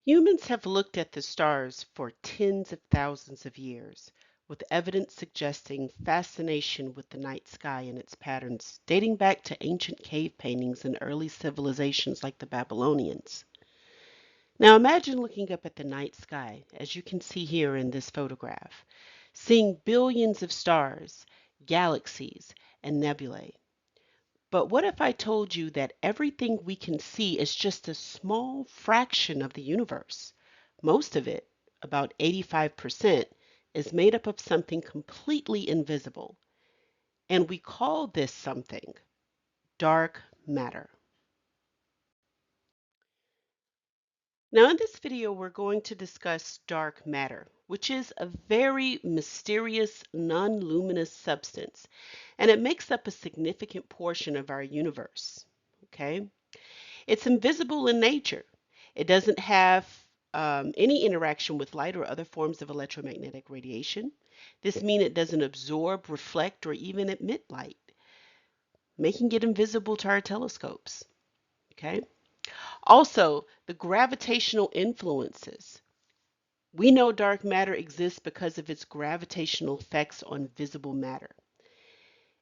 Humans have looked at the stars for tens of thousands of years, with evidence suggesting fascination with the night sky and its patterns dating back to ancient cave paintings and early civilizations like the Babylonians. Now imagine looking up at the night sky, as you can see here in this photograph, seeing billions of stars, galaxies, and nebulae. But what if I told you that everything we can see is just a small fraction of the universe? Most of it, about 85%, is made up of something completely invisible. And we call this something dark matter. Now, in this video, we're going to discuss dark matter, which is a very mysterious, non-luminous substance, and it makes up a significant portion of our universe. Okay? It's invisible in nature. It doesn't have any interaction with light or other forms of electromagnetic radiation. This means it doesn't absorb, reflect, or even emit light, making it invisible to our telescopes. Okay. Also, the gravitational influences. We know dark matter exists because of its gravitational effects on visible matter.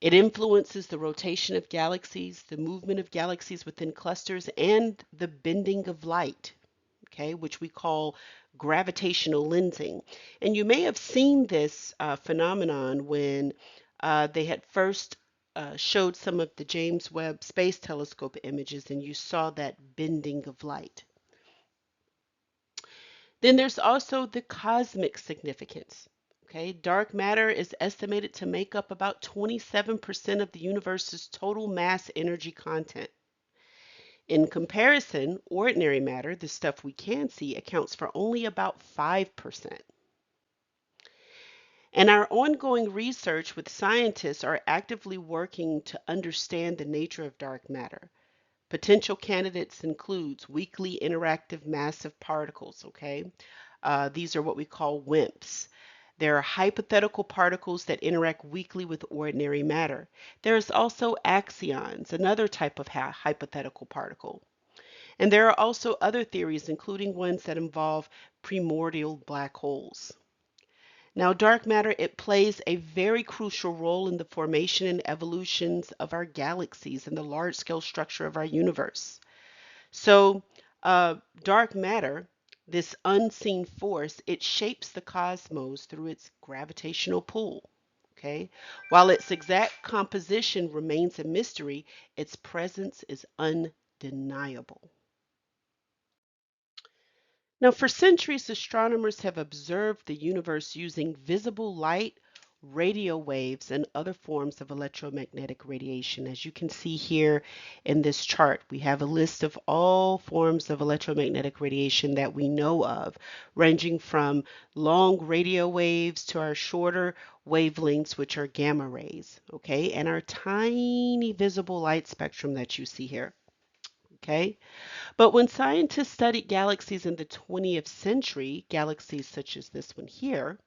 It influences the rotation of galaxies, the movement of galaxies within clusters, and the bending of light, okay, which we call gravitational lensing. And you may have seen this phenomenon when they had first showed some of the James Webb Space Telescope images, and you saw that bending of light. Then there's also the cosmic significance. Okay, dark matter is estimated to make up about 27% of the universe's total mass energy content. In comparison, ordinary matter, the stuff we can see, accounts for only about 5%. And our ongoing research with scientists are actively working to understand the nature of dark matter. Potential candidates includes weakly interactive massive particles, okay? These are what we call WIMPs. There are hypothetical particles that interact weakly with ordinary matter. There's also axions, another type of hypothetical particle. And there are also other theories, including ones that involve primordial black holes. Now, dark matter, it plays a very crucial role in the formation and evolutions of our galaxies and the large-scale structure of our universe. So, dark matter, this unseen force, it shapes the cosmos through its gravitational pull. Okay? While its exact composition remains a mystery, its presence is undeniable. Now, for centuries, astronomers have observed the universe using visible light, radio waves, and other forms of electromagnetic radiation. As you can see here in this chart, we have a list of all forms of electromagnetic radiation that we know of, ranging from long radio waves to our shorter wavelengths, which are gamma rays, okay, and our tiny visible light spectrum that you see here. Okay, but when scientists studied galaxies in the 20th century, galaxies such as this one here,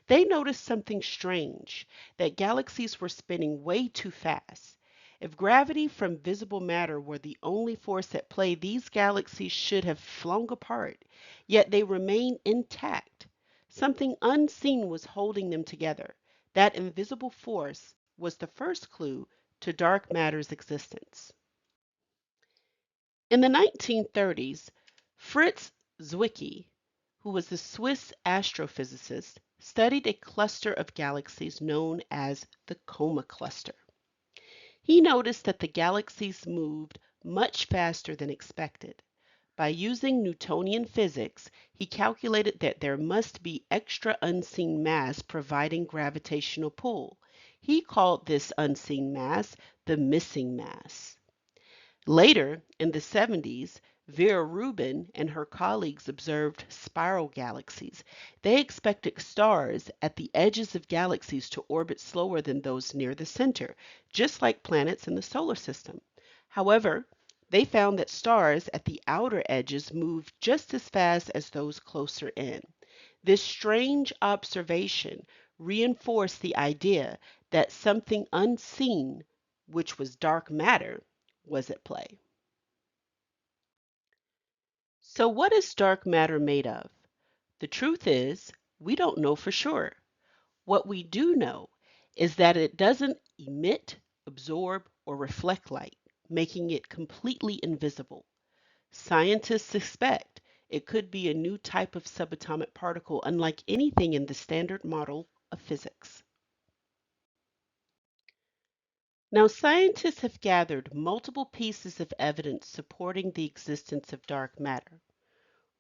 they noticed something strange, that galaxies were spinning way too fast. If gravity from visible matter were the only force at play, these galaxies should have flown apart, yet they remain intact. Something unseen was holding them together. That invisible force was the first clue to dark matter's existence. In the 1930s, Fritz Zwicky, who was a Swiss astrophysicist, studied a cluster of galaxies known as the Coma Cluster. He noticed that the galaxies moved much faster than expected. By using Newtonian physics, he calculated that there must be extra unseen mass providing gravitational pull. He called this unseen mass the missing mass. Later, in the 70s, Vera Rubin and her colleagues observed spiral galaxies. They expected stars at the edges of galaxies to orbit slower than those near the center, just like planets in the solar system. However, they found that stars at the outer edges moved just as fast as those closer in. This strange observation reinforced the idea that something unseen, which was dark matter, was at play. So what is dark matter made of? The truth is, we don't know for sure. What we do know is that it doesn't emit, absorb, or reflect light, making it completely invisible. Scientists suspect it could be a new type of subatomic particle unlike anything in the standard model of physics. Now, scientists have gathered multiple pieces of evidence supporting the existence of dark matter.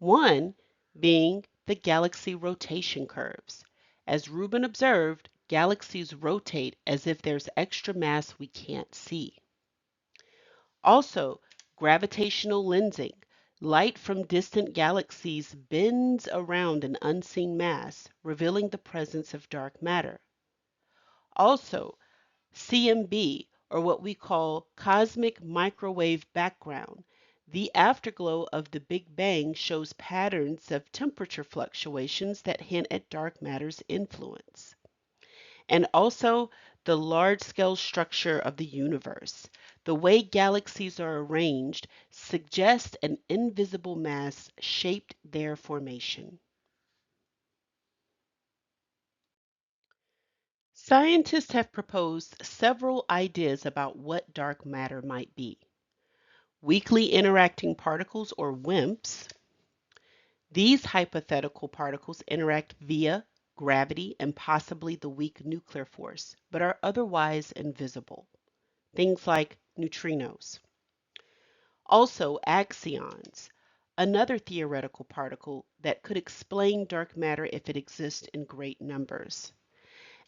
One being the galaxy rotation curves. As Rubin observed, galaxies rotate as if there's extra mass we can't see. Also, gravitational lensing. Light from distant galaxies bends around an unseen mass, revealing the presence of dark matter. Also, CMB, or what we call cosmic microwave background. The afterglow of the Big Bang shows patterns of temperature fluctuations that hint at dark matter's influence. And also the large-scale structure of the universe. The way galaxies are arranged suggests an invisible mass shaped their formation. Scientists have proposed several ideas about what dark matter might be. Weakly interacting particles, or WIMPs. These hypothetical particles interact via gravity and possibly the weak nuclear force, but are otherwise invisible. Things like neutrinos. Also, axions, another theoretical particle that could explain dark matter if it exists in great numbers.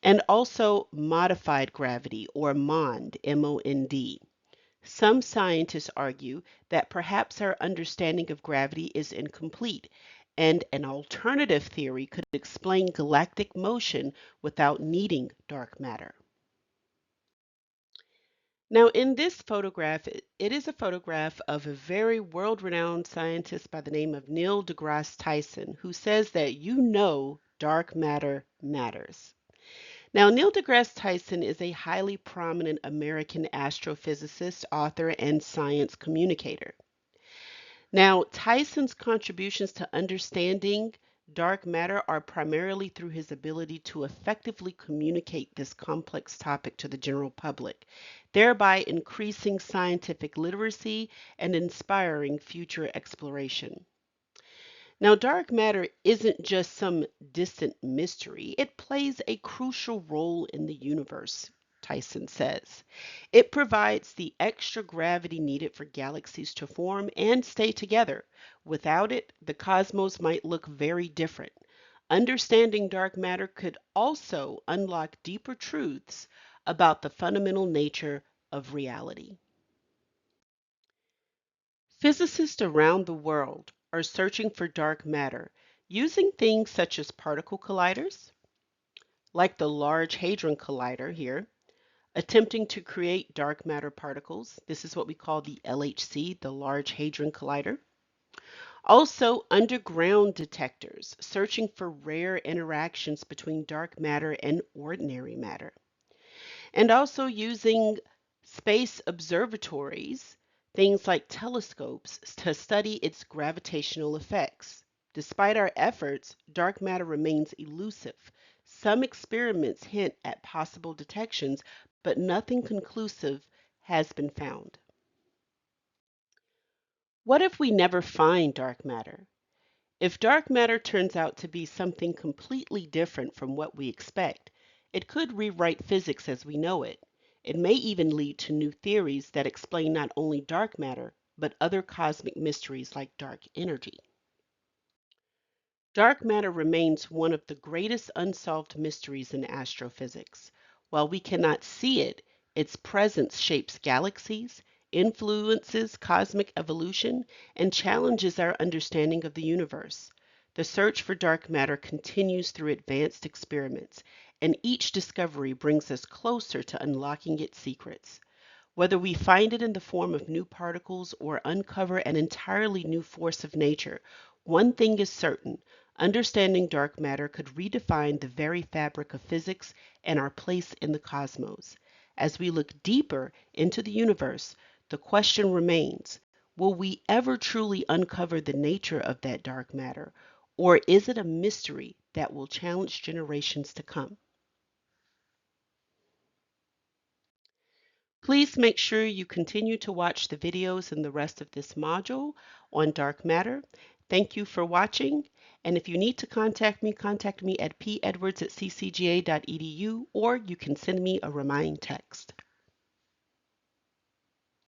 And also modified gravity, or MOND, M-O-N-D. Some scientists argue that perhaps our understanding of gravity is incomplete, and an alternative theory could explain galactic motion without needing dark matter. Now, in this photograph, it is a photograph of a very world-renowned scientist by the name of Neil deGrasse Tyson, who says that dark matter matters. Now, Neil deGrasse Tyson is a highly prominent American astrophysicist, author, and science communicator. Now, Tyson's contributions to understanding dark matter are primarily through his ability to effectively communicate this complex topic to the general public, thereby increasing scientific literacy and inspiring future exploration. Now, dark matter isn't just some distant mystery, it plays a crucial role in the universe, Tyson says. It provides the extra gravity needed for galaxies to form and stay together. Without it, the cosmos might look very different. Understanding dark matter could also unlock deeper truths about the fundamental nature of reality. Physicists around the world are searching for dark matter using things such as particle colliders, like the Large Hadron Collider here, attempting to create dark matter particles. This is what we call the LHC, the Large Hadron Collider. Also, underground detectors, searching for rare interactions between dark matter and ordinary matter. And also using space observatories, things like telescopes, to study its gravitational effects. Despite our efforts, dark matter remains elusive. Some experiments hint at possible detections, but nothing conclusive has been found. What if we never find dark matter? If dark matter turns out to be something completely different from what we expect, it could rewrite physics as we know it. It may even lead to new theories that explain not only dark matter, but other cosmic mysteries like dark energy. Dark matter remains one of the greatest unsolved mysteries in astrophysics. While we cannot see it, its presence shapes galaxies, influences cosmic evolution, and challenges our understanding of the universe. The search for dark matter continues through advanced experiments, and each discovery brings us closer to unlocking its secrets. Whether we find it in the form of new particles or uncover an entirely new force of nature, one thing is certain: understanding dark matter could redefine the very fabric of physics and our place in the cosmos. As we look deeper into the universe, the question remains: Will we ever truly uncover the nature of that dark matter, or is it a mystery that will challenge generations to come? Please make sure you continue to watch the videos in the rest of this module on dark matter. Thank you for watching, and if you need to contact me at pedwards@ccga.edu, or you can send me a remind text.